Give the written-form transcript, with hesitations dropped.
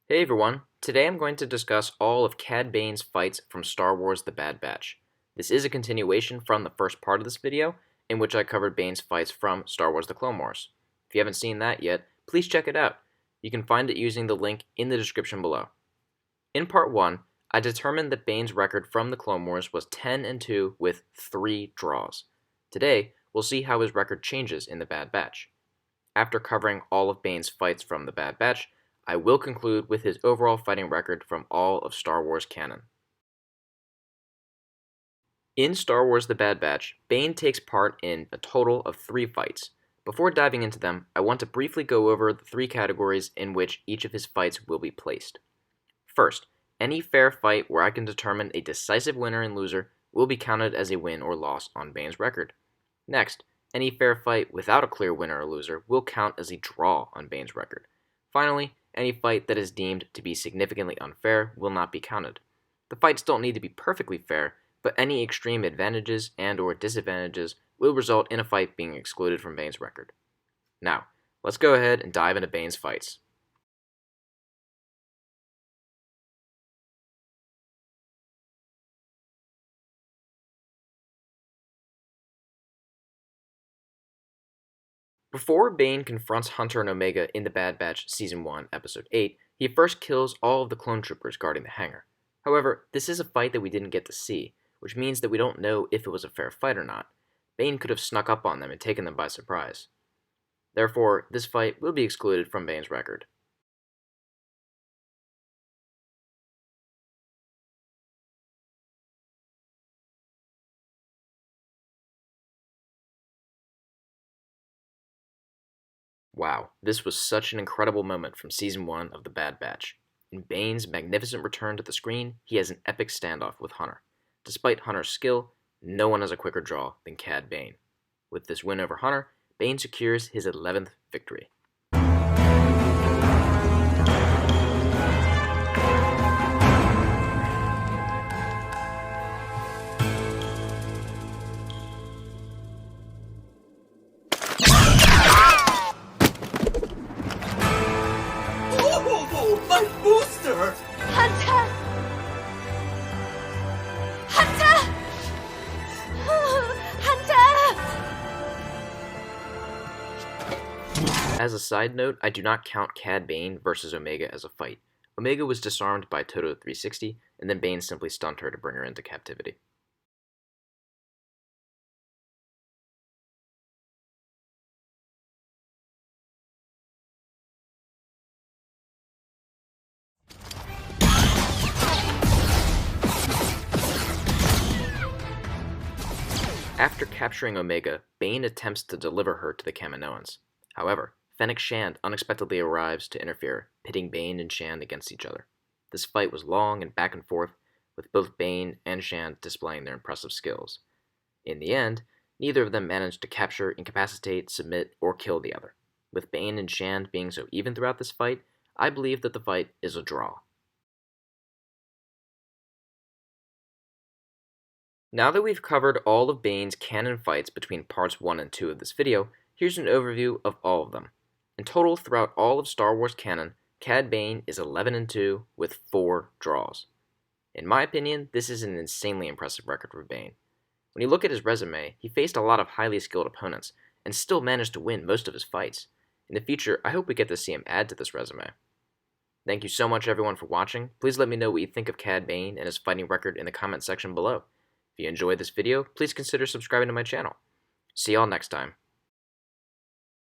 Hey everyone, today I'm going to discuss all of Cad Bane's fights from Star Wars The Bad Batch. This is a continuation from the first part of this video, in which I covered Bane's fights from Star Wars The Clone Wars. If you haven't seen that yet, please check it out. You can find it using the link in the description below. In part 1, I determined that Bane's record from the Clone Wars was 10-2 with 3 draws. Today, we'll see how his record changes in The Bad Batch. After covering all of Bane's fights from The Bad Batch, I will conclude with his overall fighting record from all of Star Wars canon. In Star Wars The Bad Batch, Bane takes part in a total of 3 fights. Before diving into them, I want to briefly go over the 3 categories in which each of his fights will be placed. First, any fair fight where I can determine a decisive winner and loser will be counted as a win or loss on Bane's record. Next, any fair fight without a clear winner or loser will count as a draw on Bane's record. Finally, any fight that is deemed to be significantly unfair will not be counted. The fights don't need to be perfectly fair, but any extreme advantages and/or disadvantages will result in a fight being excluded from Bane's record. Now, let's go ahead and dive into Bane's fights. Before Bane confronts Hunter and Omega in The Bad Batch Season 1, Episode 8, he first kills all of the clone troopers guarding the hangar. However, this is a fight that we didn't get to see, which means that we don't know if it was a fair fight or not. Bane could have snuck up on them and taken them by surprise. Therefore, this fight will be excluded from Bane's record. Wow, this was such an incredible moment from Season 1 of The Bad Batch. In Bane's magnificent return to the screen, he has an epic standoff with Hunter. Despite Hunter's skill, no one has a quicker draw than Cad Bane. With this win over Hunter, Bane secures his 11th victory. Oh, my booster! Hunter! Hunter! Hunter! As a side note, I do not count Cad Bane versus Omega as a fight. Omega was disarmed by Toto 360, and then Bane simply stunned her to bring her into captivity. After capturing Omega, Bane attempts to deliver her to the Kaminoans. However, Fennec Shand unexpectedly arrives to interfere, pitting Bane and Shand against each other. This fight was long and back and forth, with both Bane and Shand displaying their impressive skills. In the end, neither of them managed to capture, incapacitate, submit, or kill the other. With Bane and Shand being so even throughout this fight, I believe that the fight is a draw. Now that we've covered all of Bane's canon fights between parts 1 and 2 of this video, here's an overview of all of them. In total, throughout all of Star Wars canon, Cad Bane is 11-2 with 4 draws. In my opinion, this is an insanely impressive record for Bane. When you look at his resume, he faced a lot of highly skilled opponents, and still managed to win most of his fights. In the future, I hope we get to see him add to this resume. Thank you so much everyone for watching. Please let me know what you think of Cad Bane and his fighting record in the comment section below. If you enjoyed this video, please consider subscribing to my channel. See y'all next time.